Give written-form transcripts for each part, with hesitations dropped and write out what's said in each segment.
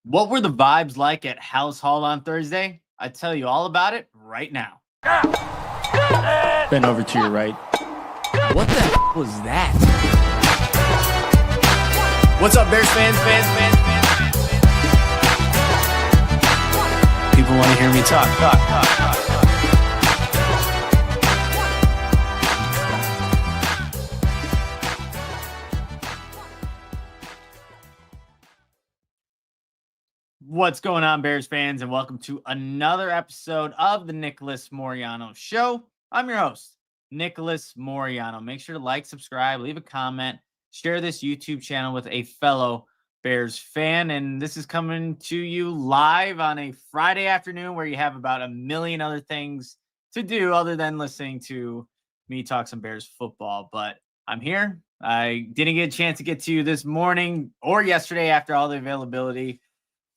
What were the vibes like at Halas Hall on Thursday? I tell you all about it right now. Been over to your right. What the was that? What's up, Bears fans? People want to hear me talk. What's going on, Bears fans, and welcome to another episode of the Nicholas Moreano Show. I'm your host, Nicholas Moreano. Make sure to like, subscribe, leave a comment, share this YouTube channel with a fellow Bears fan. And this is coming to you live on a Friday afternoon where you have about a million other things to do other than listening to me talk some Bears football. But I'm here. I didn't get a chance to get to you this morning or yesterday after all the availability.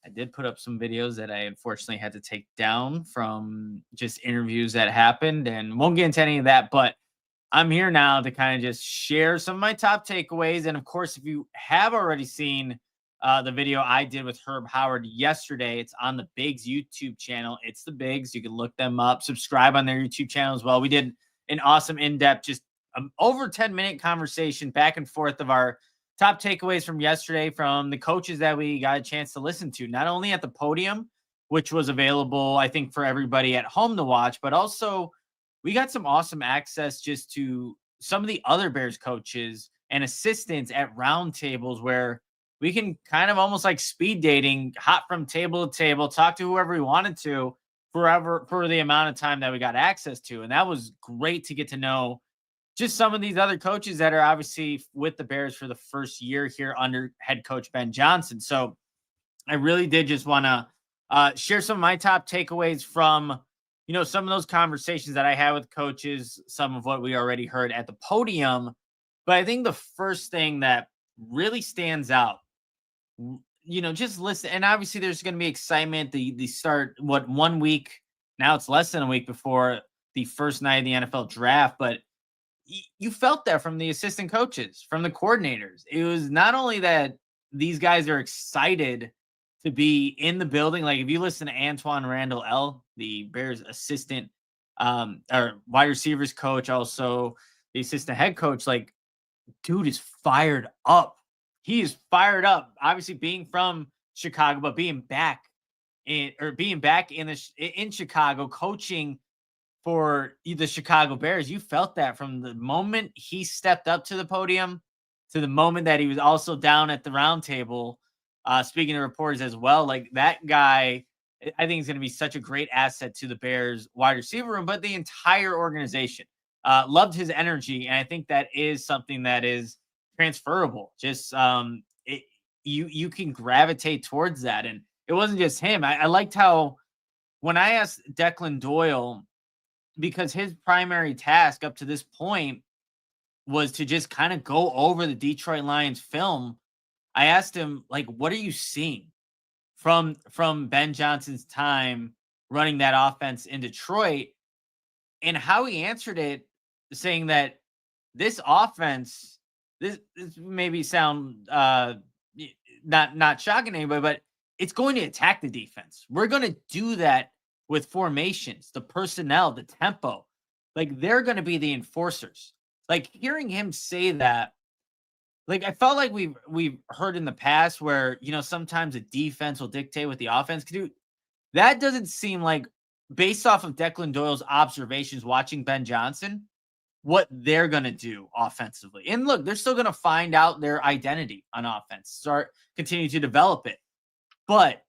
I did put up some videos that I unfortunately had to take down from just interviews that happened, and won't get into any of that, but I'm here now to kind of just share some of my top takeaways. And of course, if you have already seen the video I did with Herb Howard yesterday, it's on the Bigs YouTube channel. It's the Bigs. You can look them up, subscribe on their YouTube channel as well. We did an awesome in-depth, just over 10-minute conversation back and forth of our top takeaways from yesterday from the coaches that we got a chance to listen to, not only at the podium, which was available, I think, for everybody at home to watch, but also we got some awesome access just to some of the other Bears coaches and assistants at roundtables where we can kind of almost like speed dating, hop from table to table, talk to whoever we wanted to for the amount of time that we got access to. And that was great to get to know just some of these other coaches that are obviously with the Bears for the first year here under head coach Ben Johnson. So I really did just want to share some of my top takeaways from, some of those conversations that I had with coaches, some of what we already heard at the podium. But I think the first thing that really stands out, just listen. And obviously there's going to be excitement. The start, 1 week, now it's less than a week before the first night of the NFL draft, but you felt that from the assistant coaches, from the coordinators. It was not only that these guys are excited to be in the building. Like if you listen to Antoine Randall L., the Bears assistant or wide receivers coach, also the assistant head coach, like dude is fired up. He is fired up. Obviously being from Chicago, but being back in Chicago, coaching for the Chicago Bears. You felt that from the moment he stepped up to the podium to the moment that he was also down at the round table, speaking to reporters as well. Like that guy, I think is going to be such a great asset to the Bears wide receiver room, but the entire organization. Loved his energy, and I think that is something that is transferable. Just you can gravitate towards that, and it wasn't just him. I liked how when I asked Declan Doyle, because his primary task up to this point was to just kind of go over the Detroit Lions film. I asked him, like, what are you seeing from Ben Johnson's time running that offense in Detroit? And how he answered it, saying that this offense, this maybe sound not shocking to anybody, but it's going to attack the defense. We're going to do that with formations, the personnel, the tempo. Like they're going to be the enforcers. Like hearing him say that, like I felt like we've heard in the past where, sometimes a defense will dictate what the offense can do. That doesn't seem like, based off of Declan Doyle's observations watching Ben Johnson, what they're going to do offensively. And look, they're still going to find out their identity on offense, continue to develop it. But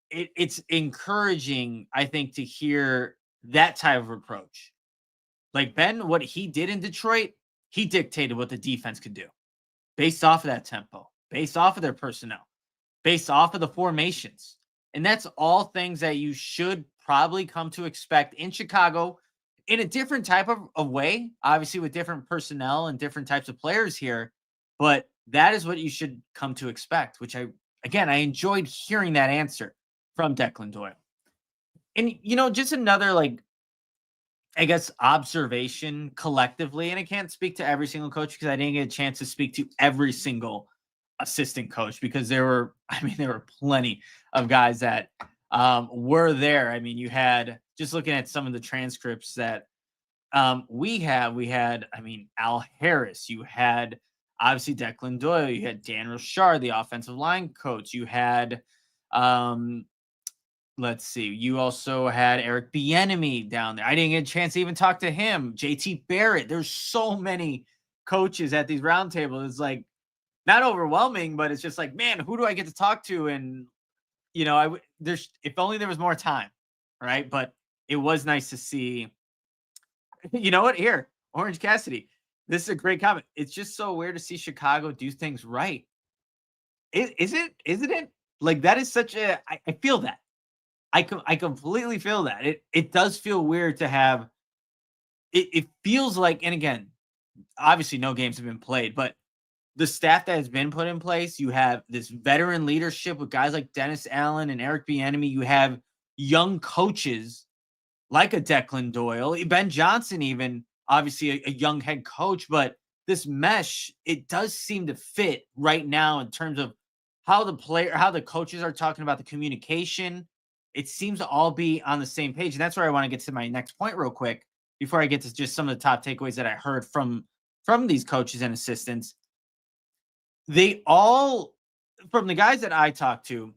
it's encouraging, I think, to hear that type of approach. Like Ben, what he did in Detroit, he dictated what the defense could do based off of that tempo, based off of their personnel, based off of the formations. And that's all things that you should probably come to expect in Chicago in a different type of way, obviously with different personnel and different types of players here. But that is what you should come to expect, which I enjoyed hearing that answer from Declan Doyle. And, just another, like, I guess, observation collectively, and I can't speak to every single coach because I didn't get a chance to speak to every single assistant coach, because there were plenty of guys that were there. I mean, you had, just looking at some of the transcripts that we had, I mean, Al Harris, you had obviously Declan Doyle, you had Dan Rochard, the offensive line coach, you had, um, let's see, you also had Eric Bieniemy down there. I didn't get a chance to even talk to him. JT Barrett. There's so many coaches at these roundtables. It's like not overwhelming, but it's just like, man, who do I get to talk to? And there's, if only there was more time, right? But it was nice to see. You know what? Here, Orange Cassidy. This is a great comment. It's just so weird to see Chicago do things right. Isn't it? Like, that is such a. I feel that. I completely feel that. It does feel weird to have. It feels like, and again, obviously no games have been played, but the staff that has been put in place, you have this veteran leadership with guys like Dennis Allen and Eric Bieniemy. You have young coaches like a Declan Doyle, Ben Johnson, even obviously a young head coach. But this mesh, it does seem to fit right now in terms of how the coaches are talking about the communication. It seems to all be on the same page. And that's where I want to get to my next point real quick before I get to just some of the top takeaways that I heard from these coaches and assistants. They all, from the guys that I talked to,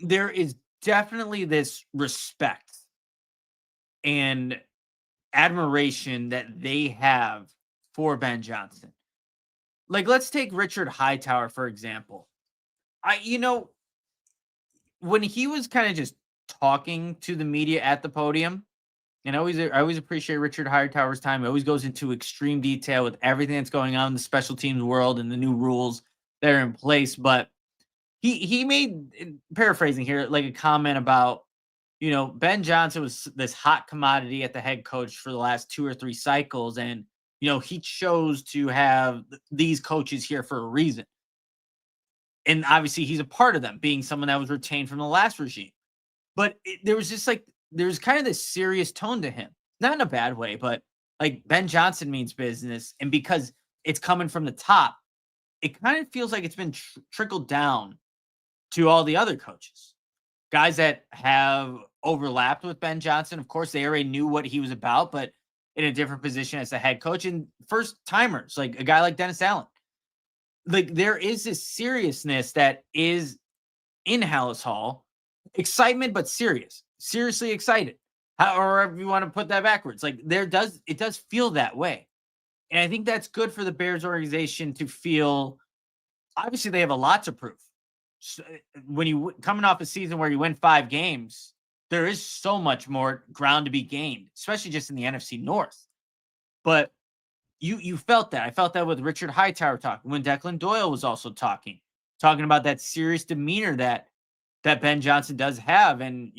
there is definitely this respect and admiration that they have for Ben Johnson. Like, let's take Richard Hightower, for example. When he was kind of just talking to the media at the podium, and I always appreciate Richard Hightower's time. He always goes into extreme detail with everything that's going on in the special teams world and the new rules that are in place. But he made, paraphrasing here, like a comment about, Ben Johnson was this hot commodity at the head coach for the last 2 or 3 cycles. And, he chose to have these coaches here for a reason. And obviously he's a part of them, being someone that was retained from the last regime. But there was just like, there's kind of this serious tone to him, not in a bad way, but like, Ben Johnson means business. And because it's coming from the top, it kind of feels like it's been trickled down to all the other coaches, guys that have overlapped with Ben Johnson. Of course, they already knew what he was about, but in a different position as the head coach, and first timers, like a guy like Dennis Allen. Like, there is this seriousness that is in Halas Hall, excitement, but seriously excited, however you want to put that backwards. Like, it does feel that way. And I think that's good for the Bears organization to feel. Obviously, they have a lot to prove. So when you coming off a season where you win 5 games, there is so much more ground to be gained, especially just in the NFC North. But you felt that. I felt that with Richard Hightower talking, when Declan Doyle was also talking about that serious demeanor that Ben Johnson does have. And,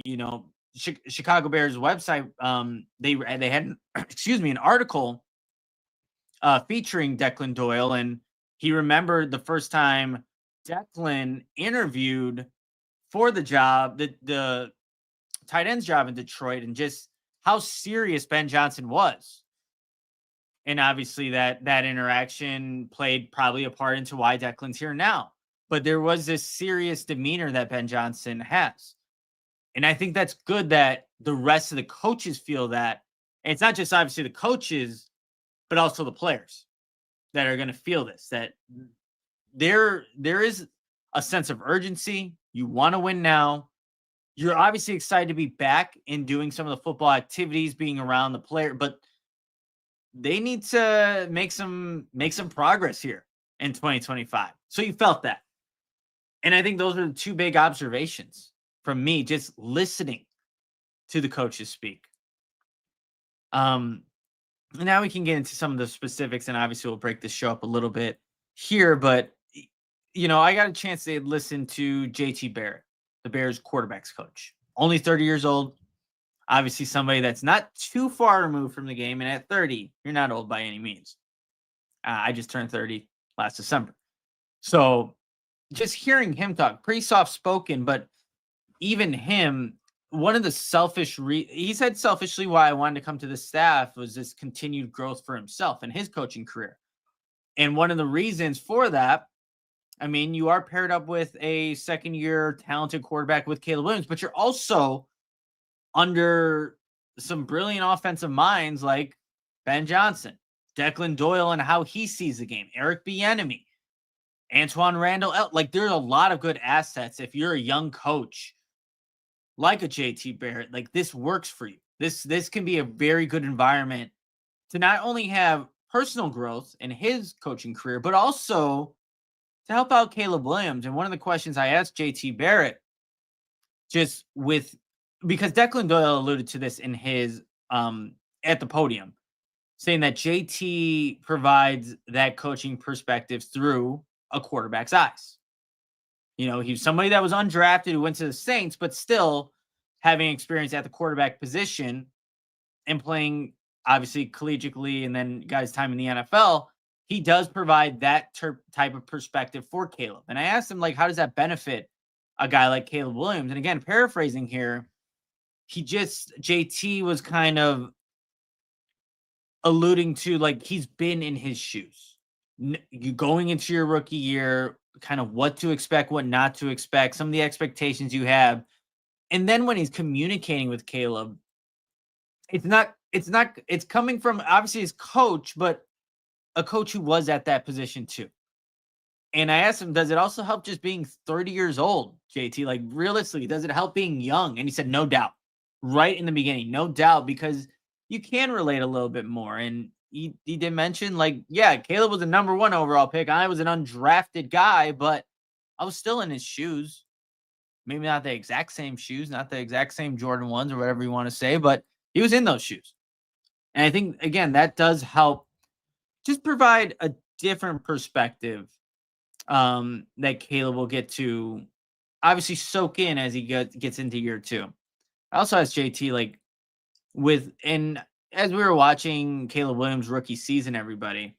Chicago Bears website, they had, an article featuring Declan Doyle, and he remembered the first time Declan interviewed for the job, the tight ends job in Detroit, and just how serious Ben Johnson was. And obviously that interaction played probably a part into why Declan's here now. But there was this serious demeanor that Ben Johnson has. And I think that's good that the rest of the coaches feel that. And it's not just obviously the coaches, but also the players that are going to feel this, that there is a sense of urgency. You want to win now. You're obviously excited to be back in doing some of the football activities, being around the player, but they need to make some progress here in 2025. So you felt that. And I think those are the 2 big observations from me, just listening to the coaches speak. Now we can get into some of the specifics, and obviously we'll break this show up a little bit here, but I got a chance to listen to JT Barrett, the Bears quarterbacks coach, only 30 years old. Obviously somebody that's not too far removed from the game. And at 30, you're not old by any means. I just turned 30 last December. So just hearing him talk, pretty soft spoken, but even him, one of the he said selfishly why I wanted to come to the staff was this continued growth for himself and his coaching career. And one of the reasons for that I mean, you are paired up with a second-year talented quarterback with Caleb Williams, but you're also under some brilliant offensive minds like Ben Johnson, Declan Doyle, and how he sees the game, Eric Bieniemy, Antoine Randall. Like, there's a lot of good assets. If you're a young coach like a JT Barrett, like this works for you. This can be a very good environment to not only have personal growth in his coaching career, but also to help out Caleb Williams. And one of the questions I asked JT Barrett, just with because Declan Doyle alluded to this in his at the podium, saying that JT provides that coaching perspective through a quarterback's eyes. You know, he's somebody that was undrafted who went to the Saints, but still having experience at the quarterback position and playing obviously collegiately and then got his time in the NFL. He does provide that type of perspective for Caleb. And I asked him, like, how does that benefit a guy like Caleb Williams? And again, paraphrasing here, JT was kind of alluding to, like, he's been in his shoes. You going into your rookie year, kind of what to expect, what not to expect, some of the expectations you have. And then when he's communicating with Caleb, it's coming from obviously his coach, but a coach who was at that position too. And I asked him, does it also help just being 30 years old, JT? Like, realistically, does it help being young? And he said, no doubt. Right in the beginning, no doubt, because you can relate a little bit more. And he did mention, like, yeah, Caleb was a number 1 overall pick. I was an undrafted guy, but I was still in his shoes. Maybe not the exact same shoes, not the exact same Jordan 1s or whatever you want to say, but he was in those shoes. And I think, again, that does help just provide a different perspective that Caleb will get to obviously soak in as he gets into year 2. I also asked JT, like, and as we were watching Caleb Williams' rookie season, everybody,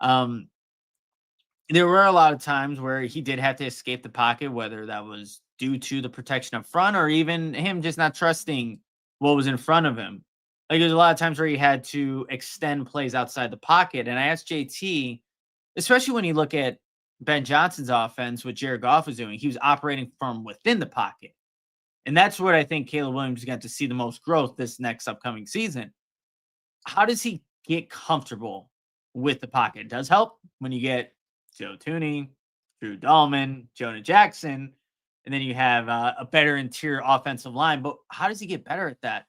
there were a lot of times where he did have to escape the pocket, whether that was due to the protection up front or even him just not trusting what was in front of him. Like, there's a lot of times where he had to extend plays outside the pocket. And I asked JT, especially when you look at Ben Johnson's offense, what Jared Goff was doing, he was operating from within the pocket. And that's what I think Caleb Williams got to see the most growth this next upcoming season. How does he get comfortable with the pocket? It does help when you get Joe Tooney, Drew Dahlman, Jonah Jackson, and then you have a better interior offensive line. But how does he get better at that?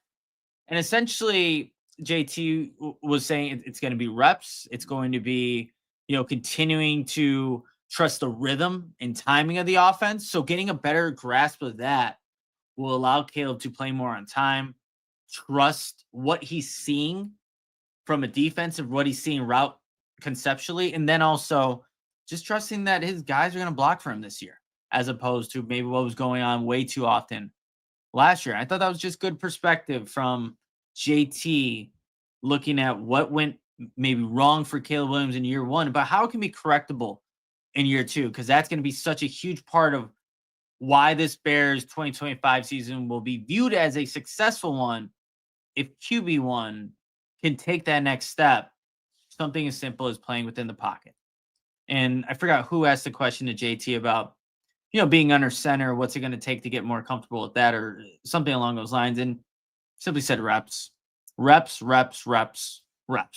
And essentially, JT was saying it's going to be reps. It's going to be, continuing to trust the rhythm and timing of the offense. So getting a better grasp of that will allow Caleb to play more on time, trust what he's seeing from a defensive, what he's seeing route conceptually, and then also just trusting that his guys are going to block for him this year, as opposed to maybe what was going on way too often last year. I thought that was just good perspective from JT, looking at what went maybe wrong for Caleb Williams in year 1, but how it can be correctable in year 2, because that's going to be such a huge part of why this Bears 2025 season will be viewed as a successful one if QB1 can take that next step, something as simple as playing within the pocket. And I forgot who asked the question to JT about, being under center, what's it going to take to get more comfortable with that or something along those lines. And simply said reps. And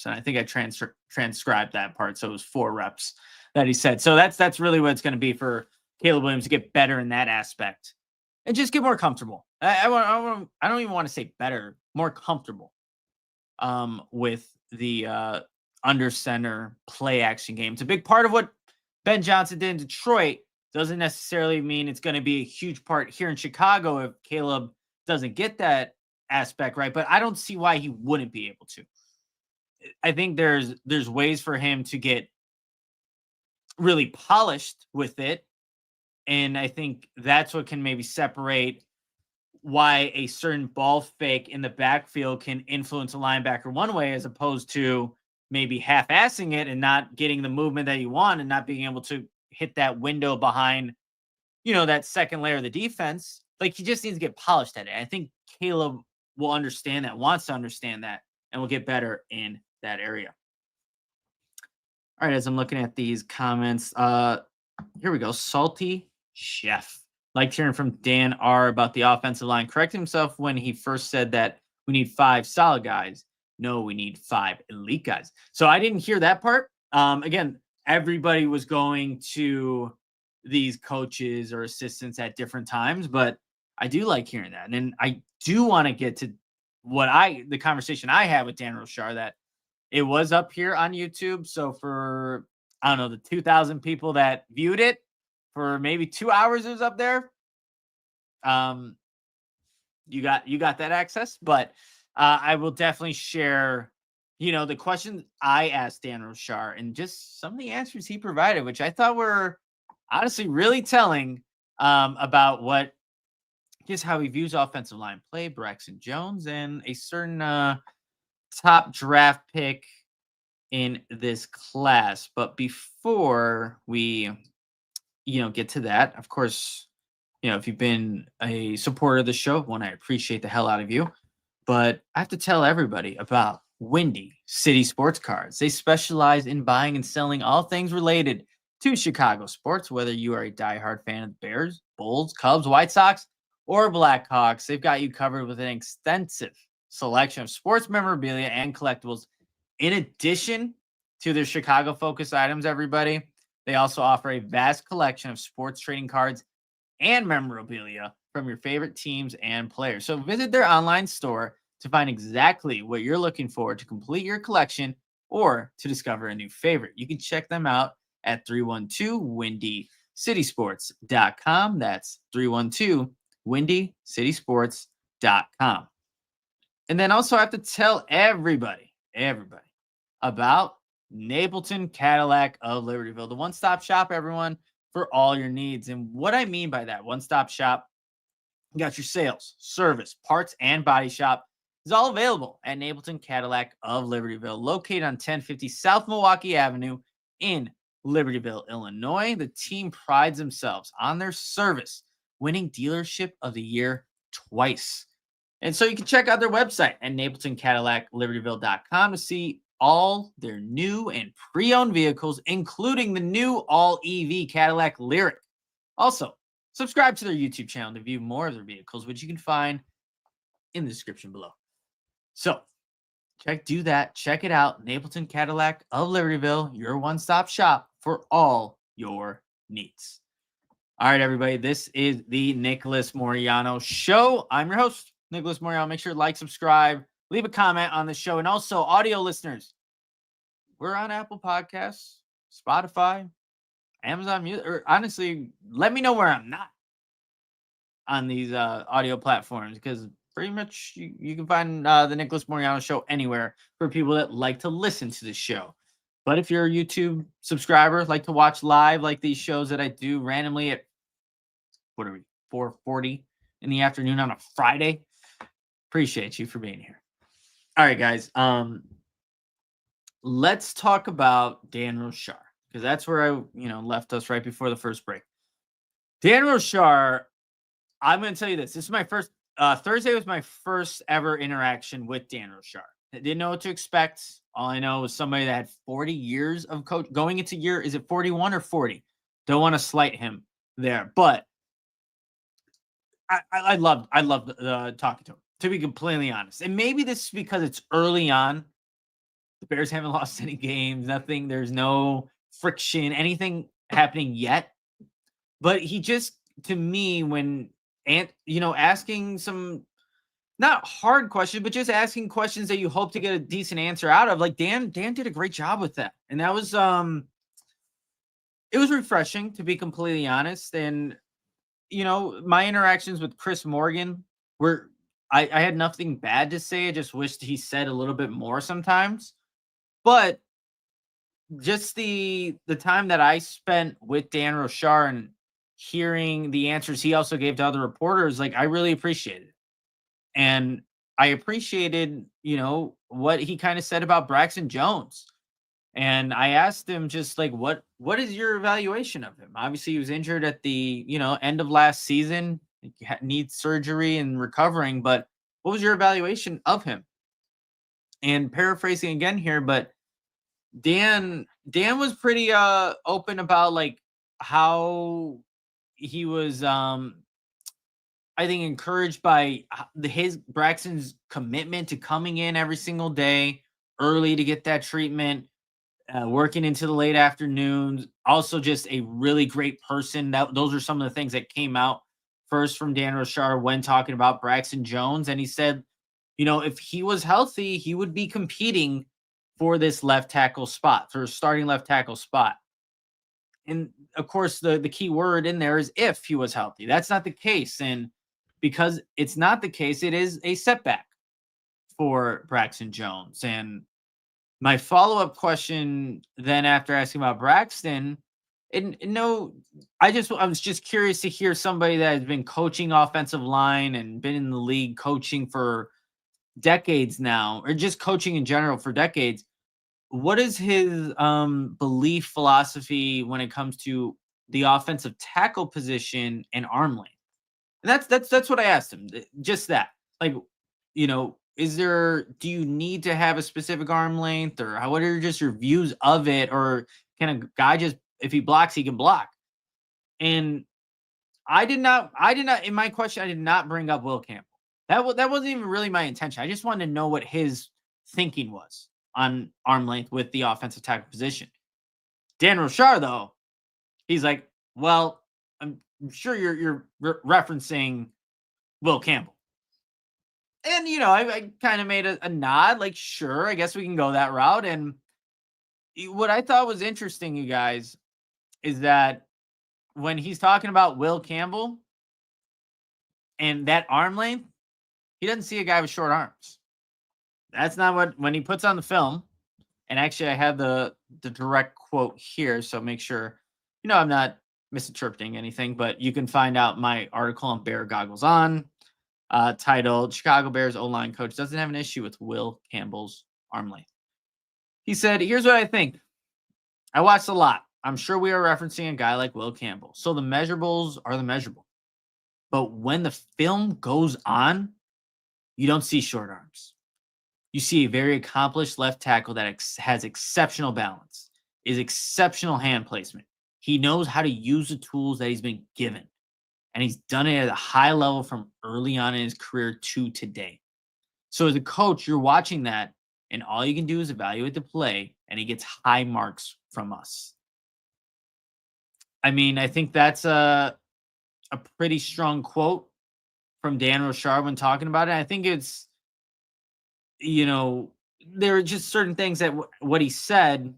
I think I transcribed that part. So it was 4 reps that he said. So that's really what it's going to be for Caleb Williams to get better in that aspect and just get more comfortable. I don't even want to say better, more comfortable with the under center play action game. It's a big part of what Ben Johnson did in Detroit. Doesn't necessarily mean it's going to be a huge part here in Chicago if Caleb doesn't get that aspect right, but I don't see why he wouldn't be able to. I think there's ways for him to get really polished with it, and I think that's what can maybe separate why a certain ball fake in the backfield can influence a linebacker one way as opposed to maybe half-assing it and not getting the movement that you want and not being able to hit that window behind, that second layer of the defense. Like, he just needs to get polished at it. I think Caleb will understand that, wants to understand that, and will get better in that area. All right, as I'm looking at these comments, Here we go. Salty Chef. Liked hearing from Dan R about the offensive line. Correcting himself when he first said that we need 5 solid guys. No, we need 5 elite guys. So I didn't hear that part. Again, everybody was going to these coaches or assistants at different times, but I do like hearing that. And then I do want to get to the conversation I had with Dan Rochar, that it was up here on YouTube. So for, I don't know, the 2,000 people that viewed it for maybe 2 hours, it was up there. You got that access, but I will definitely share, the questions I asked Dan Rochar and just some of the answers he provided, which I thought were honestly really telling about just how he views offensive line play, Braxton Jones, and a certain top draft pick in this class. But before we, get to that, of course, if you've been a supporter of the show, one, I appreciate the hell out of you. But I have to tell everybody about Windy City Sports Cards. They specialize in buying and selling all things related to Chicago sports, whether you are a diehard fan of the Bears, Bulls, Cubs, White Sox, or Blackhawks. They've got you covered with an extensive selection of sports memorabilia and collectibles. In addition to their Chicago-focused items, everybody, they also offer a vast collection of sports trading cards and memorabilia from your favorite teams and players. So visit their online store to find exactly what you're looking for to complete your collection or to discover a new favorite. You can check them out at 312windycitysports.com. That's 312windycitysports.com. And then also I have to tell everybody about Napleton Cadillac of Libertyville, the one-stop shop, everyone, for all your needs. And what I mean by that one-stop shop, you got your sales, service, parts, and body shop is all available at Napleton Cadillac of Libertyville, located on 1050 South Milwaukee Avenue in Libertyville, Illinois. The team prides themselves on their service, winning Dealership of the Year twice. And so you can check out their website at NapletonCadillacLibertyville.com to see all their new and pre-owned vehicles, including the new all-EV Cadillac Lyriq. Also, subscribe to their YouTube channel to view more of their vehicles, which you can find in the description below. So, do that. Check it out. Napleton Cadillac of Libertyville, your one-stop shop for all your needs. All right, everybody. This is the Nicholas Moreano Show. I'm your host, Nicholas Moreano. Make sure to like, subscribe, leave a comment on the show. And also, audio listeners, we're on Apple Podcasts, Spotify, Amazon Music. Or honestly, let me know where I'm not on these audio platforms, because pretty much you can find the Nicholas Moreano Show anywhere for people that like to listen to the show. But if you're a YouTube subscriber, like to watch live, like these shows that I do randomly at, 4:40 in the afternoon on a Friday, appreciate you for being here. All right, guys. Let's talk about Dan Rochar, because that's where I, left us right before the first break. Dan Rochar, I'm going to tell you this. This is my first, Thursday was my first ever interaction with Dan Rochar. I didn't know what to expect. All I know was somebody that had 40 years of coach going into year. Is it 41 or 40? Don't want to slight him there, but I loved talking to him, to be completely honest. And maybe this is because it's early on. The Bears haven't lost any games, nothing. There's no friction, anything happening yet. But he just, to me, asking some not hard questions, but just asking questions that you hope to get a decent answer out of. Like Dan did a great job with that. And that was it was refreshing, to be completely honest. And my interactions with Chris Morgan were, I had nothing bad to say. I just wished he said a little bit more sometimes. But just the time that I spent with Dan Rochar and hearing the answers he also gave to other reporters, like, I really appreciated it. And I appreciated, what he kind of said about Braxton Jones. And I asked him just like, what is your evaluation of him? Obviously, he was injured at the, end of last season. He needs surgery and recovering. But what was your evaluation of him? And paraphrasing again here, but Dan was pretty open about like how he was I think encouraged by his Braxton's commitment to coming in every single day early to get that treatment, working into the late afternoons. Also, just a really great person. Those are some of the things that came out first from Dan Rochard when talking about Braxton Jones, and he said, if he was healthy, he would be competing for this left tackle spot, for a starting left tackle spot. And of course, the key word in there is if he was healthy. That's not the case, and because it's not the case, it is a setback for Braxton Jones. And my follow-up question then after asking about Braxton, and no, I was just curious to hear somebody that has been coaching offensive line and been in the league coaching for decades now, or just coaching in general for decades. What is his belief philosophy when it comes to the offensive tackle position and arm length? And that's what I asked him. Just that. Like, do you need to have a specific arm length, or what are just your views of it? Or can a guy just, if he blocks, he can block? And I did not in my question, I did not bring up Will Campbell. That wasn't even really my intention. I just wanted to know what his thinking was on arm length with the offensive tackle position. Dan Rochard, though, he's like, well, I'm sure you're referencing Will Campbell. And, I kind of made a nod, like, sure, I guess we can go that route. And what I thought was interesting, you guys, is that when he's talking about Will Campbell and that arm length, he doesn't see a guy with short arms. That's not when he puts on the film. And actually, I have the direct quote here, so make sure, I'm not misinterpreting anything, but you can find out my article on Bear Goggles On, titled Chicago Bears O-line coach doesn't have an issue with Will Campbell's arm length. He said, here's what I think. I watched a lot. I'm sure we are referencing a guy like Will Campbell. So the measurables are the measurable. But when the film goes on, you don't see short arms. You see a very accomplished left tackle that has exceptional balance, is exceptional hand placement. He knows how to use the tools that he's been given. And he's done it at a high level from early on in his career to today. So as a coach, you're watching that, and all you can do is evaluate the play, and he gets high marks from us. I mean, I think that's a pretty strong quote from Dan Rochard when talking about it. I think it's, there are just certain things that what he said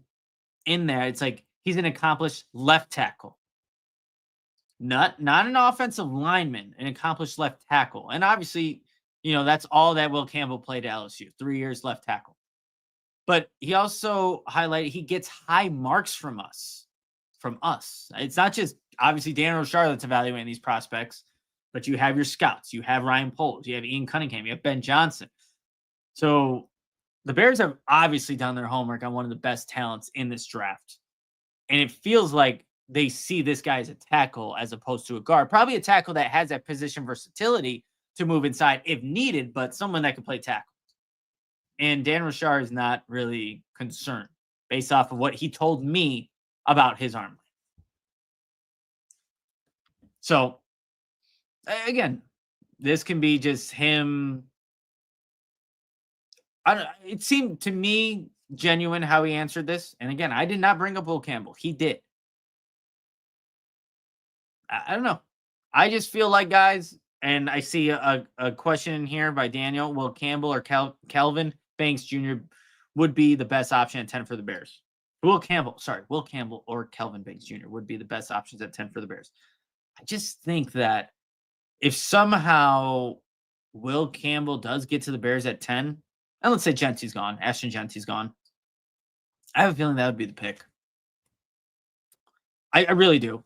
in there. It's like he's an accomplished left tackle. Not an offensive lineman, an accomplished left tackle. And obviously, that's all that Will Campbell played at LSU, 3 years left tackle. But he also highlighted he gets high marks from us. It's not just obviously Dan Rochard that's evaluating these prospects, but you have your scouts, you have Ryan Poles, you have Ian Cunningham, you have Ben Johnson. So the Bears have obviously done their homework on one of the best talents in this draft. And it feels like they see this guy as a tackle as opposed to a guard. Probably a tackle that has that position versatility to move inside if needed, but someone that can play tackle. And Dan Rochard is not really concerned based off of what he told me about his arm length. So, again, this can be just him. It seemed to me genuine how he answered this. And again, I did not bring up Will Campbell. He did. I don't know. I just feel like, guys, and I see a question here by Daniel. Will Campbell or Kelvin Banks Jr. would be the best option at 10 for the Bears? Will Campbell or Kelvin Banks Jr. would be the best options at 10 for the Bears. I just think that if somehow Will Campbell does get to the Bears at 10, and let's say Gentry's gone, Ashton Gentry's gone, I have a feeling that would be the pick. I really do.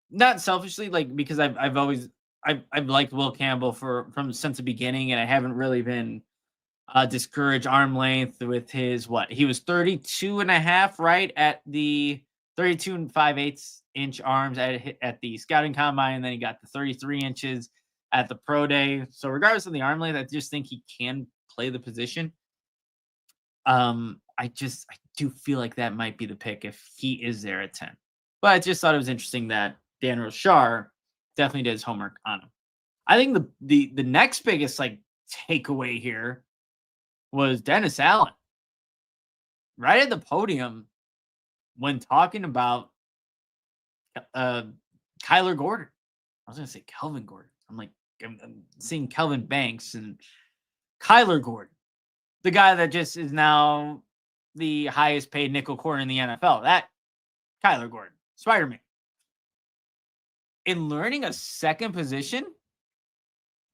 Not selfishly, like, because I've liked Will Campbell from since the beginning, and I haven't really been discouraged arm length with his he was 32 and a half, right, at the 32 and 5/8 inch arms at the scouting combine, and then he got the 33 inches at the pro day. So regardless of the arm length, I just think he can play the position. I do feel like that might be the pick if he is there at 10. But I just thought it was interesting that Dan Rochar definitely did his homework on him. I think the next biggest like takeaway here was Dennis Allen right at the podium when talking about uh Kyler Gordon. I was gonna say Kelvin Gordon. I'm seeing Kelvin Banks and Kyler Gordon, the guy that just is now the highest paid nickel corner in the NFL. That Kyler Gordon, Spider-Man. In learning a second position,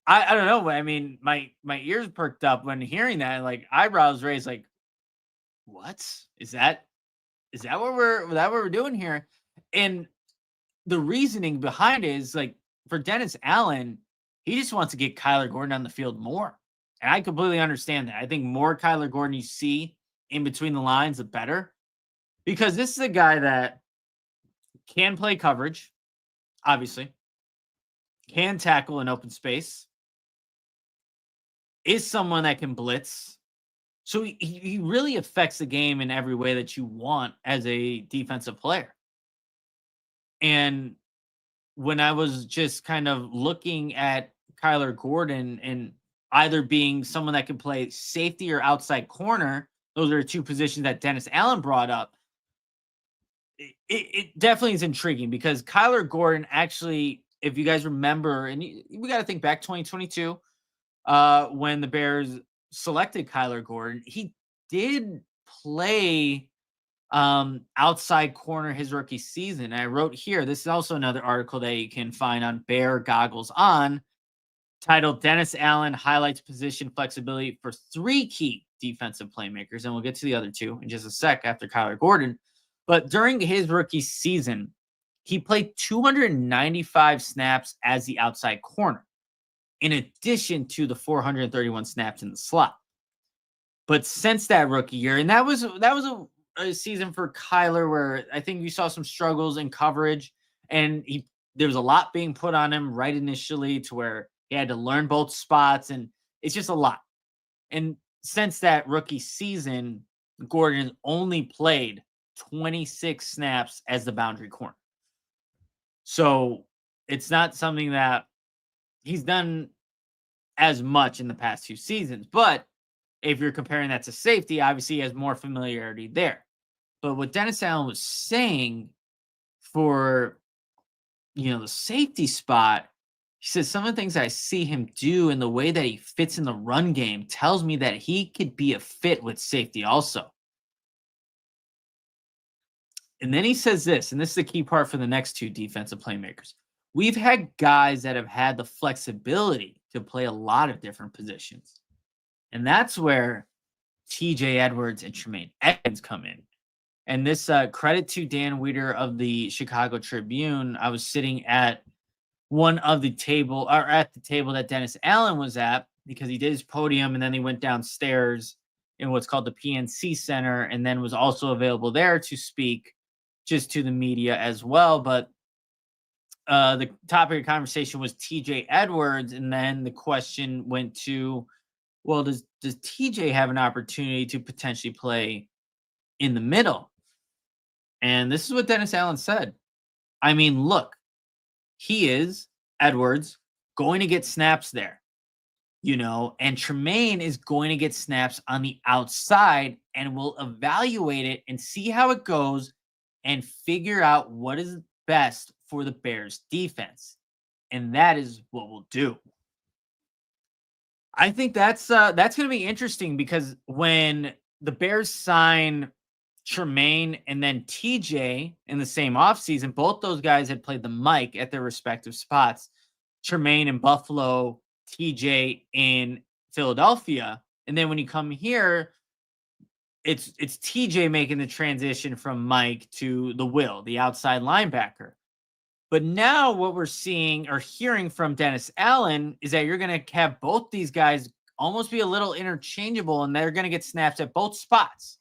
I don't know. I mean, my ears perked up when hearing that, like eyebrows raised, like, what? Is that what we're doing here? And the reasoning behind it is like for Dennis Allen, he just wants to get Kyler Gordon on the field more. And I completely understand that. I think more Kyler Gordon you see in between the lines, the better. Because this is a guy that can play coverage, obviously, can tackle in open space, is someone that can blitz. So he really affects the game in every way that you want as a defensive player. And when I was just kind of looking at Kyler Gordon and either being someone that can play safety or outside corner, those are two positions that Dennis Allen brought up. It definitely is intriguing because Kyler Gordon actually, if you guys remember, and we got to think back 2022, when the Bears selected Kyler Gordon, he did play outside corner his rookie season. I wrote here, this is also another article that you can find on Bear Goggles On, titled Dennis Allen highlights position flexibility for 3 key defensive playmakers. And we'll get to the other 2 in just a sec after Kyler Gordon. But during his rookie season, he played 295 snaps as the outside corner, in addition to the 431 snaps in the slot. But since that rookie year, and that was a season for Kyler where I think you saw some struggles in coverage, and there was a lot being put on him right initially to where he had to learn both spots, and it's just a lot. And since that rookie season, Gordon only played 26 snaps as the boundary corner. So it's not something that he's done as much in the past 2 seasons. But if you're comparing that to safety, obviously he has more familiarity there. But what Dennis Allen was saying for, the safety spot, he says some of the things I see him do and the way that he fits in the run game tells me that he could be a fit with safety also. And then he says this, and this is the key part for the next 2 defensive playmakers. We've had guys that have had the flexibility to play a lot of different positions. And that's where TJ Edwards and Tremaine Edmonds come in. And this credit to Dan Weeder of the Chicago Tribune. I was sitting at the table that Dennis Allen was at because he did his podium and then he went downstairs in what's called the PNC Center and then was also available there to speak just to the media as well. But the topic of conversation was TJ Edwards. And then the question went to, well, does TJ have an opportunity to potentially play in the middle? And this is what Dennis Allen said. I mean, look, he is, Edwards, going to get snaps there, and Tremaine is going to get snaps on the outside, and we'll evaluate it and see how it goes and figure out what is best for the Bears defense. And that is what we'll do. I think that's going to be interesting because when the Bears sign Tremaine and then TJ in the same offseason, both those guys had played the mic at their respective spots. Tremaine in Buffalo, TJ in Philadelphia. And then when you come here, it's TJ making the transition from Mike to the outside linebacker. But now what we're seeing or hearing from Dennis Allen is that you're going to have both these guys almost be a little interchangeable and they're going to get snaps at both spots.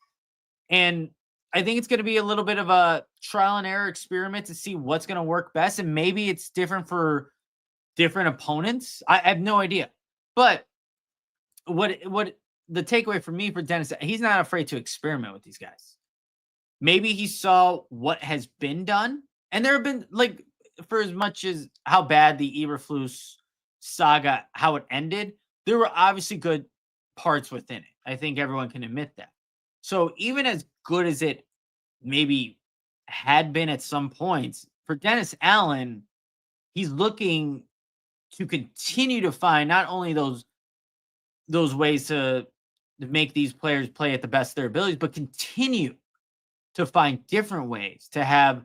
And I think it's going to be a little bit of a trial and error experiment to see what's going to work best. And maybe it's different for different opponents. I have no idea. But what the takeaway for me for Dennis, he's not afraid to experiment with these guys. Maybe he saw what has been done And there have been like for as much as how bad the Eberflus saga, how it ended, there were obviously good parts within it. I think everyone can admit that. So even as good as it maybe had been at some points, for Dennis Allen, he's looking to continue to find not only those ways to make these players play at the best of their abilities, but continue to find different ways to have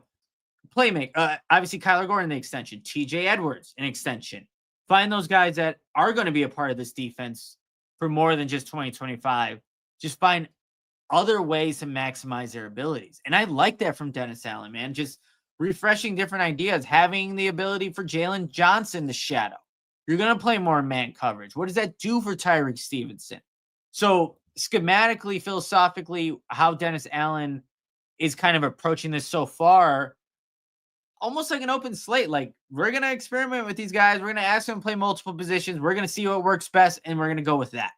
playmate. Obviously, Kyler Gordon, the extension, TJ Edwards, an extension. Find those guys that are going to be a part of this defense for more than just 2025. Just find other ways to maximize their abilities. And I like that from Dennis Allen, man. Just refreshing different ideas, having the ability for Jalen Johnson to shadow. You're going to play more man coverage. What does that do for Tyreek Stevenson? So, schematically, philosophically, how Dennis Allen is kind of approaching this so far, almost like an open slate. Like, we're going to experiment with these guys. We're going to ask them to play multiple positions. We're going to see what works best, and we're going to go with that.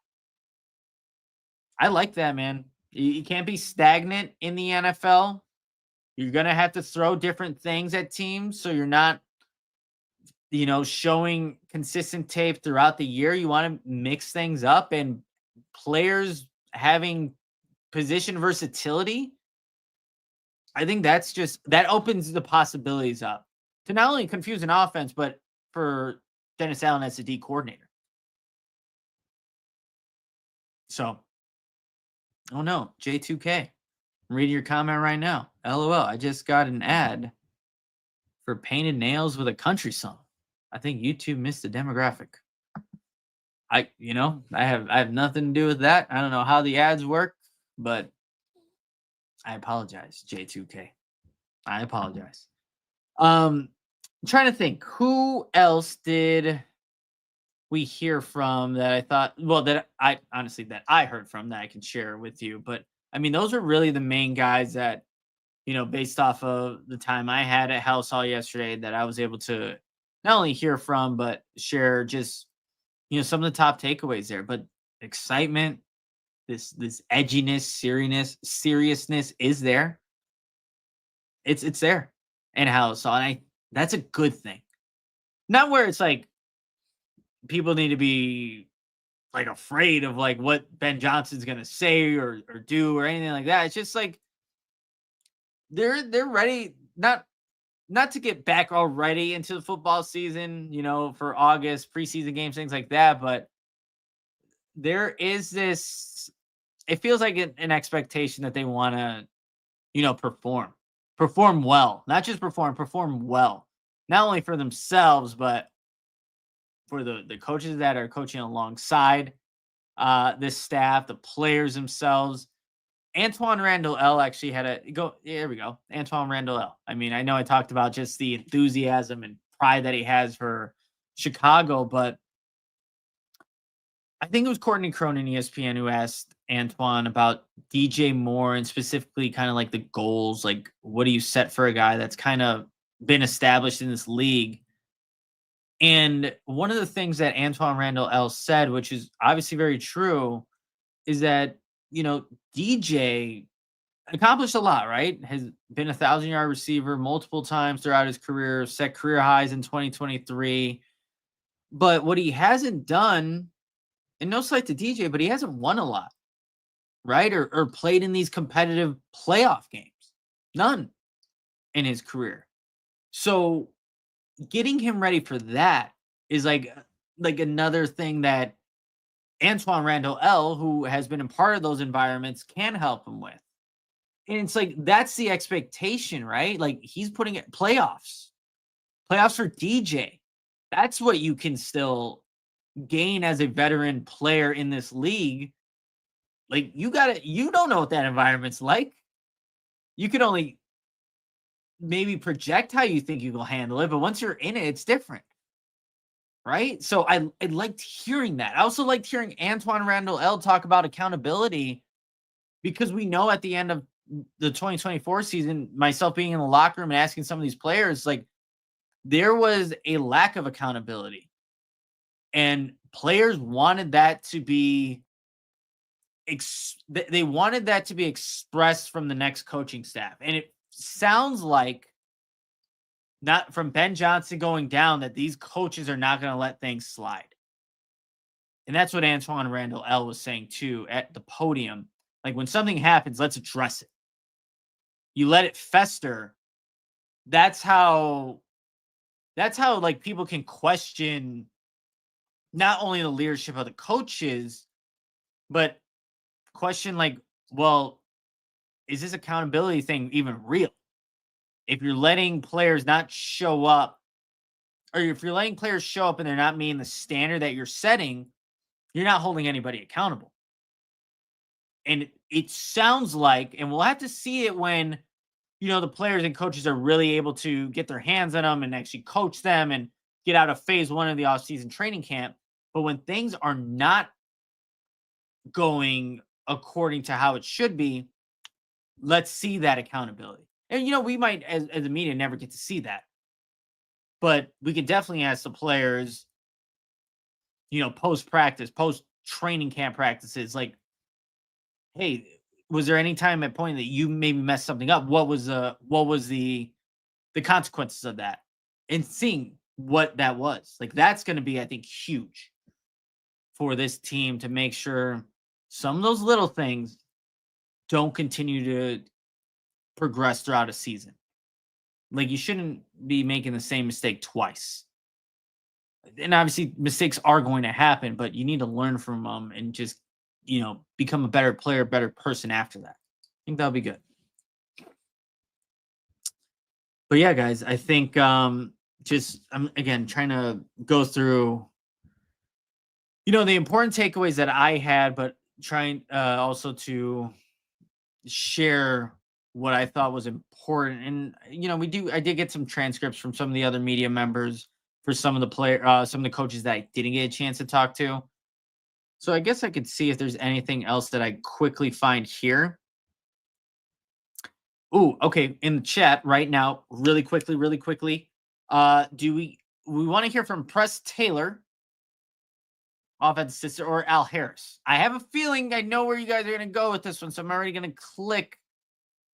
I like that, man. You can't be stagnant in the NFL. You're going to have to throw different things at teams so you're not, showing consistent tape throughout the year. You want to mix things up, and players having position versatility. I think that opens the possibilities up to not only confuse an offense, but for Dennis Allen as the D coordinator. So, oh no, J2K. I'm reading your comment right now. LOL. I just got an ad for painted nails with a country song. I think YouTube missed the demographic. I have nothing to do with that. I don't know how the ads work, but I apologize, J2K. I apologize. I'm trying to think, who else did we hear from that I thought, that I heard from that I can share with you. But I mean, those are really the main guys that, based off of the time I had at Halas Hall yesterday, that I was able to not only hear from, but share just, some of the top takeaways there. But excitement, this edginess, seriousness is there. It's there in Halas Hall, and that's a good thing. Not where it's like people need to be like afraid of like what Ben Johnson's gonna say or do or anything like that. It's just like they're ready, not to get back already into the football season, for August, preseason games, things like that. But there is this, it feels like an expectation that they want to, perform well, not just perform well, not only for themselves, but for the coaches that are coaching alongside this staff, the players themselves. Antoine Randall L actually had there we go. Antoine Randall L. I mean, I know I talked about just the enthusiasm and pride that he has for Chicago, but I think it was Courtney Cronin, ESPN, who asked Antoine about DJ Moore and specifically kind of like the goals. Like, what do you set for a guy that's kind of been established in this league? And one of the things that Antoine Randall L said, which is obviously very true, is that, DJ accomplished a lot, right? Has been 1,000-yard receiver multiple times throughout his career, set career highs in 2023. But what he hasn't done, and no slight to DJ, but he hasn't won a lot, right? Or played in these competitive playoff games. None in his career. So getting him ready for that is like another thing that Antoine Randall L, who has been a part of those environments, can help him with. And it's like, that's the expectation, right? Like, he's putting it playoffs for DJ. That's what you can still gain as a veteran player in this league. Like, you don't know what that environment's like. You can only maybe project how you think you will handle it, but once you're in it, it's different. Right? So I liked hearing that. I also liked hearing Antoine Randall L talk about accountability, because we know at the end of the 2024 season, myself being in the locker room and asking some of these players, like, there was a lack of accountability, and players wanted that to be they wanted that to be expressed from the next coaching staff. And it sounds like not from Ben Johnson going down, that these coaches are not going to let things slide. And that's what Antoine Randall L was saying too at the podium. Like, when something happens, let's address it. You let it fester. That's how like people can question not only the leadership of the coaches, but question like, well, is this accountability thing even real? If you're letting players not show up, or if you're letting players show up and they're not meeting the standard that you're setting, you're not holding anybody accountable. And it sounds like, and we'll have to see it when, the players and coaches are really able to get their hands on them and actually coach them and get out of phase one of the offseason training camp. But when things are not going according to how it should be, let's see that accountability. And, we might, as the media, never get to see that. But we can definitely ask the players, post-practice, post-training camp practices, like, hey, was there any time at point that you maybe messed something up? What was the consequences of that? And seeing what that was. Like, that's going to be, I think, huge for this team to make sure some of those little things don't continue to progress throughout a season. Like, you shouldn't be making the same mistake twice. And obviously mistakes are going to happen, but you need to learn from them and just, become a better player, better person after that. I think that'll be good. But yeah, guys, I think I'm again trying to go through, the important takeaways that I had, but trying also to share what I thought was important. And I did get some transcripts from some of the other media members for some of the coaches that I didn't get a chance to talk to. So I guess I could see if there's anything else that I quickly find here. Ooh, okay. In the chat right now, really quickly. Do we want to hear from Press Taylor, offensive assistant, or Al Harris? I have a feeling I know where you guys are going to go with this one, so I'm already going to click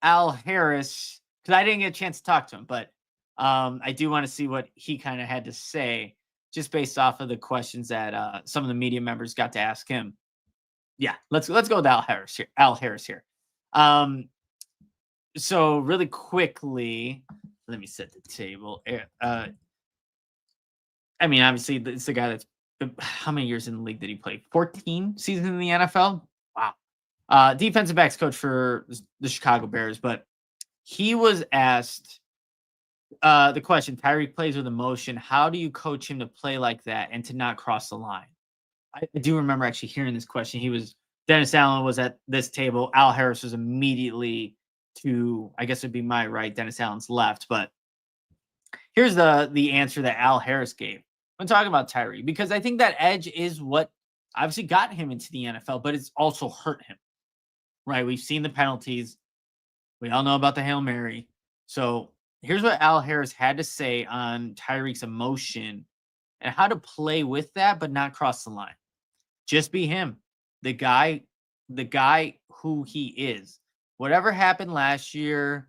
Al Harris because I didn't get a chance to talk to him, but I do want to see what he kind of had to say, just based off of the questions that some of the media members got to ask him. Yeah, let's go with Al Harris here. So really quickly, let me set the table. I mean, obviously, it's the guy that's how many years in the league did he play? 14 seasons in the NFL. Wow. Defensive backs coach for the Chicago Bears, but he was asked the question: Tyreek plays with emotion. How do you coach him to play like that and to not cross the line? I do remember actually hearing this question. Dennis Allen was at this table. Al Harris was immediately to, I guess it'd be my right, Dennis Allen's left. But here's the answer that Al Harris gave when talking about Tyreek, because I think that edge is what obviously got him into the NFL, but it's also hurt him, right? We've seen the penalties. We all know about the Hail Mary. So here's what Al Harris had to say on Tyreek's emotion and how to play with that, but not cross the line. Just be him, the guy who he is. Whatever happened last year,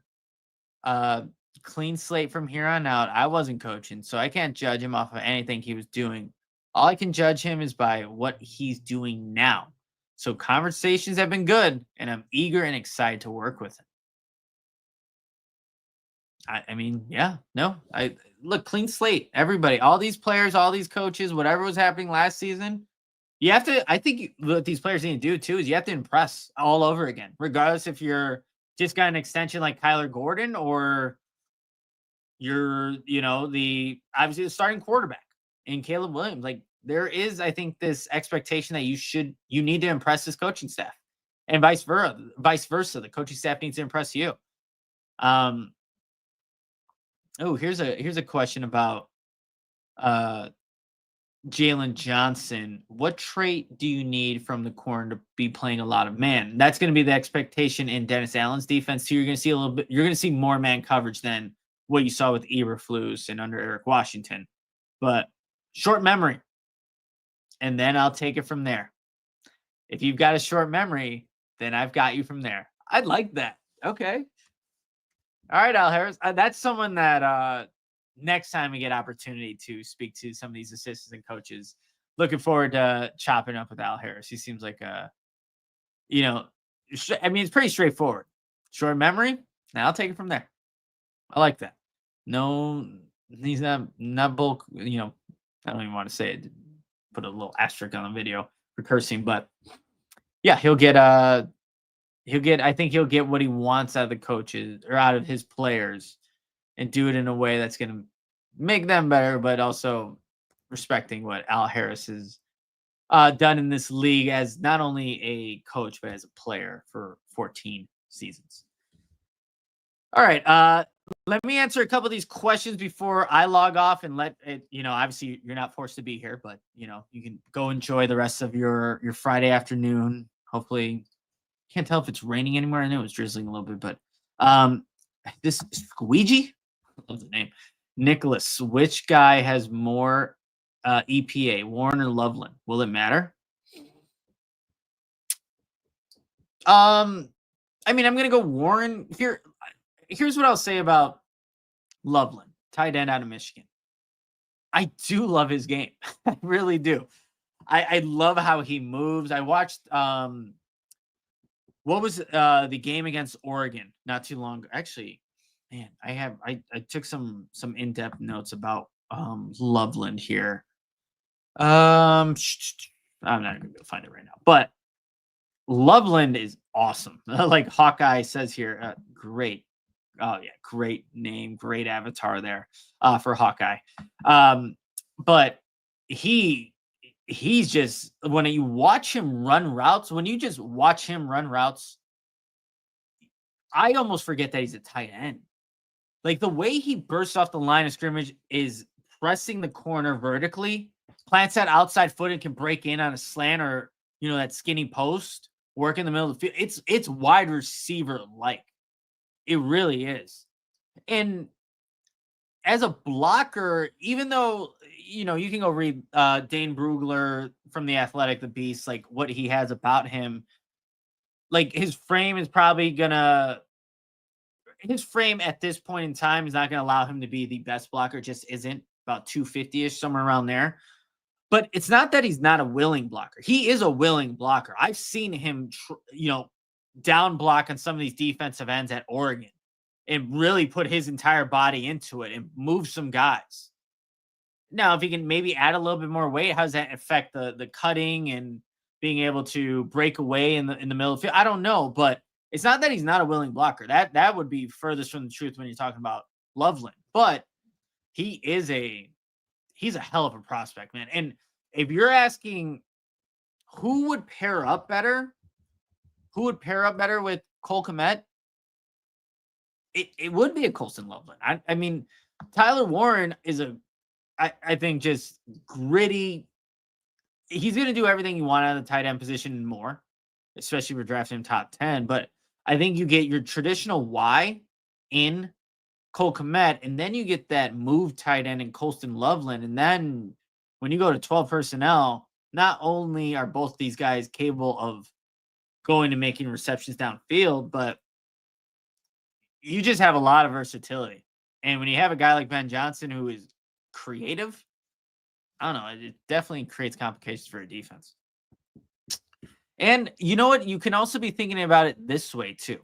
clean slate from here on out. I wasn't coaching, so I can't judge him off of anything he was doing. All I can judge him is by what he's doing now. So conversations have been good, and I'm eager and excited to work with him. I mean, yeah, no, look, clean slate. Everybody, all these players, all these coaches, whatever was happening last season, you have to. I think what these players need to do too is you have to impress all over again, regardless if you're just got an extension like Kyler Gordon or you're, obviously the starting quarterback in Caleb Williams. Like, there is, I think, this expectation that you need to impress this coaching staff, and vice versa. The coaching staff needs to impress you. Oh, here's a question about Jalen Johnson. What trait do you need from the corner to be playing a lot of man? That's going to be the expectation in Dennis Allen's defense too. You're going to see you're going to see more man coverage than what you saw with Eberflus and under Eric Washington. But short memory, and then I'll take it from there. If you've got a short memory, then I've got you from there. I'd like that. Okay. All right, Al Harris. That's someone that next time we get opportunity to speak to some of these assistants and coaches, looking forward to chopping up with Al Harris. He seems like I mean, it's pretty straightforward. Short memory. Now I'll take it from there. I like that. No, he's not bulk. I don't even want to say it. Put a little asterisk on the video for cursing, but yeah, he'll get. I think he'll get what he wants out of the coaches or out of his players, and do it in a way that's going to make them better, but also respecting what Al Harris has done in this league as not only a coach but as a player for 14 seasons. All right, let me answer a couple of these questions before I log off and let it. Obviously you're not forced to be here, but you can go enjoy the rest of your Friday afternoon. Hopefully, can't tell if it's raining anymore. I know it's drizzling a little bit, but this Squeegee, I love the name. Nicholas, which guy has more EPA, Warren or Loveland? Will it matter? I mean, I'm gonna go Warren here. Here's what I'll say about Loveland, tight end out of Michigan. I do love his game. I really do. I love how he moves. I watched what was the game against Oregon not too long ago. Actually, man, I took some in-depth notes about Loveland here. I'm not gonna be able to find it right now, but Loveland is awesome. Like Hawkeye says here, great. Oh yeah, great name, great avatar there for Hawkeye. But he's just, when you watch him run routes, I almost forget that he's a tight end. Like the way he bursts off the line of scrimmage is pressing the corner vertically, plants that outside foot and can break in on a slant or that skinny post, work in the middle of the field. It's wide receiver like. It really is. And as a blocker, even though, you can go read Dane Brugler from The Athletic, the Beast, like what he has about him, like his frame at this point in time is not going to allow him to be the best blocker. Just isn't. About 250-ish, somewhere around there. But it's not that he's not a willing blocker. He is a willing blocker. I've seen him, down block on some of these defensive ends at Oregon and really put his entire body into it and move some guys. Now, if he can maybe add a little bit more weight, how does that affect the cutting and being able to break away in the middle of the field? I don't know, but it's not that he's not a willing blocker. That would be furthest from the truth when you're talking about Loveland. But he's a hell of a prospect, man. And if you're asking who would pair up better with Cole Kmet, it would be a Colston Loveland. I mean, Tyler Warren is I think just gritty. He's going to do everything you want out of the tight end position and more, especially if you're drafting him top 10. But I think you get your traditional Y in Cole Kmet, and then you get that move tight end in Colston Loveland. And then when you go to 12 personnel, not only are both these guys capable of going and making receptions downfield, but you just have a lot of versatility. And when you have a guy like Ben Johnson who is creative, I don't know, it definitely creates complications for a defense. And you know what? You can also be thinking about it this way too.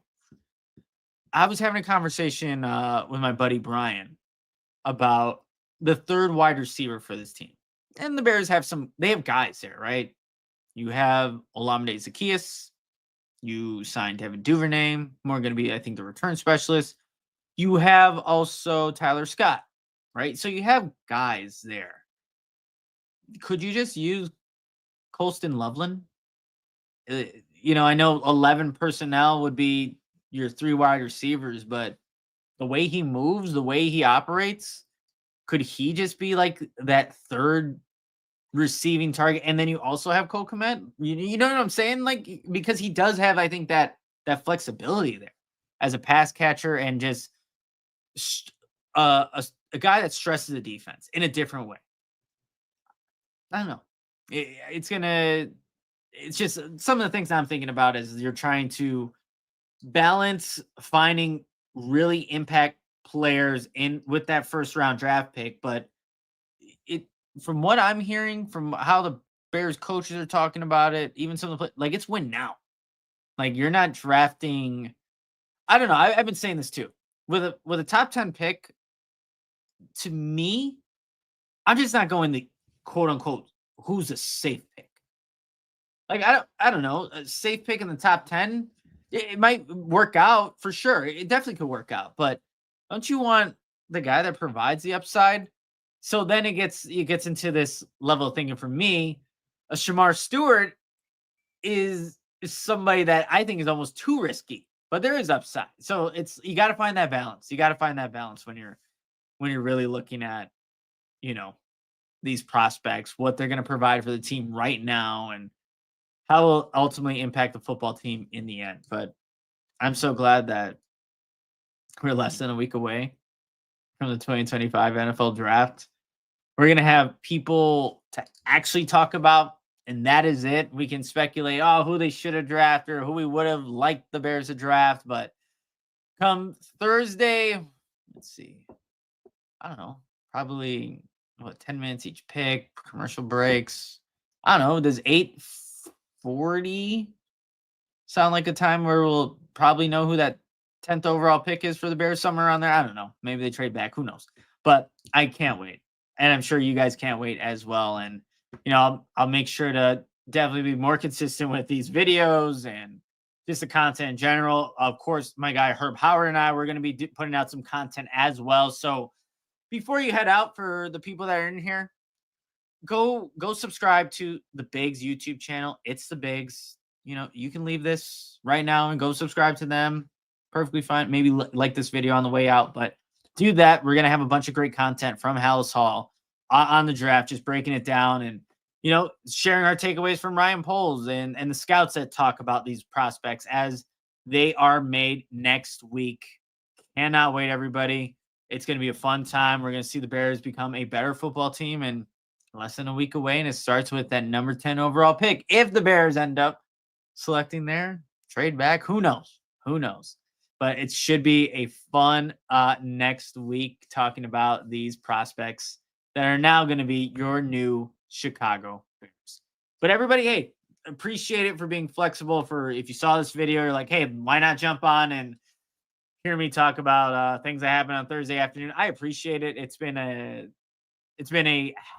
I was having a conversation with my buddy Brian about the third wide receiver for this team. And the Bears have guys there, right? You have Olamide Zaccheaus. You signed Devin Duvernay, more going to be, I think, the return specialist. You have also Tyler Scott, right? So you have guys there. Could you just use Colston Loveland? I know 11 personnel would be your 3 wide receivers, but the way he moves, the way he operates, could he just be like that third receiving target? And then you also have Cole Kmet. You know what I'm saying? Like, because he does have, I think, that flexibility there as a pass catcher and just a guy that stresses the defense in a different way. I don't know. It's just some of the things I'm thinking about as you're trying to balance finding really players in with that first round draft pick, but it from what I'm hearing, from how the Bears coaches are talking about it, even some of the like it's win now. Like you're not drafting. I don't know. I've been saying this too. With a top 10 pick, to me, I'm just not going the quote unquote who's a safe pick. Like I don't know, a safe pick in the top 10, it might work out for sure. It definitely could work out, but don't you want the guy that provides the upside? So then it gets into this level of thinking for me, a Shamar Stewart is somebody that I think is almost too risky, but there is upside. So it's you got to find that balance. You got to find that balance when you're really looking at, you know, these prospects, what they're going to provide for the team right now, and how will ultimately impact the football team in the end. But I'm so glad that we're less than a week away from the 2025 NFL draft. We're going to have people to actually talk about, and that is it. We can speculate, who they should have drafted or who we would have liked the Bears to draft. But come Thursday, let's see, I don't know, probably 10 minutes each pick, commercial breaks. I don't know. Does 8:40 sound like a time where we'll probably know who that 10th overall pick is for the Bears, somewhere around there? I don't know. Maybe they trade back. Who knows? But I can't wait. And I'm sure you guys can't wait as well. And, I'll make sure to definitely be more consistent with these videos and just the content in general. Of course, my guy Herb Howard and I, we're going to be putting out some content as well. So before you head out, for the people that are in here, go subscribe to the Bigs YouTube channel. It's the Bigs. You can leave this right now and go subscribe to them. Perfectly fine. Maybe like this video on the way out, but do that. We're going to have a bunch of great content from Halas Hall on the draft, just breaking it down and, sharing our takeaways from Ryan Poles and the scouts that talk about these prospects as they are made next week. Cannot wait, everybody. It's going to be a fun time. We're going to see the Bears become a better football team, and less than a week away. And it starts with that number 10 overall pick. If the Bears end up selecting their trade back, who knows? Who knows? But it should be a fun next week talking about these prospects that are now going to be your new Chicago Bears. But everybody, hey, appreciate it for being flexible. For if you saw this video, you're like, hey, why not jump on and hear me talk about things that happened on Thursday afternoon? I appreciate it. It's been a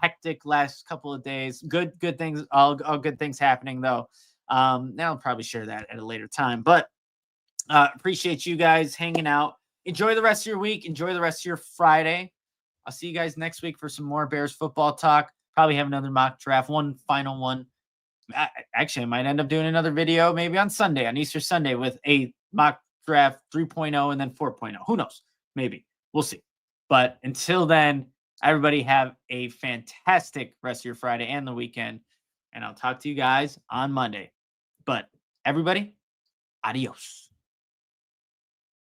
hectic last couple of days. Good things, all good things happening though. Now I'll probably share that at a later time. But appreciate you guys hanging out. Enjoy the rest of your week. Enjoy the rest of your Friday. I'll see you guys next week for some more Bears football talk. Probably have another mock draft, one final one. Actually, I might end up doing another video maybe on Sunday, on Easter Sunday, with a mock draft 3.0 and then 4.0. Who knows? Maybe. We'll see. But until then, everybody have a fantastic rest of your Friday and the weekend. And I'll talk to you guys on Monday. But everybody, adios.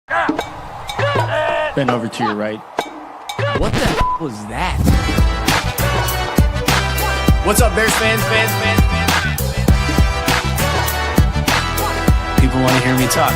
Bend over to your right. What the was that? What's up, Bears fans? People want to hear me talk.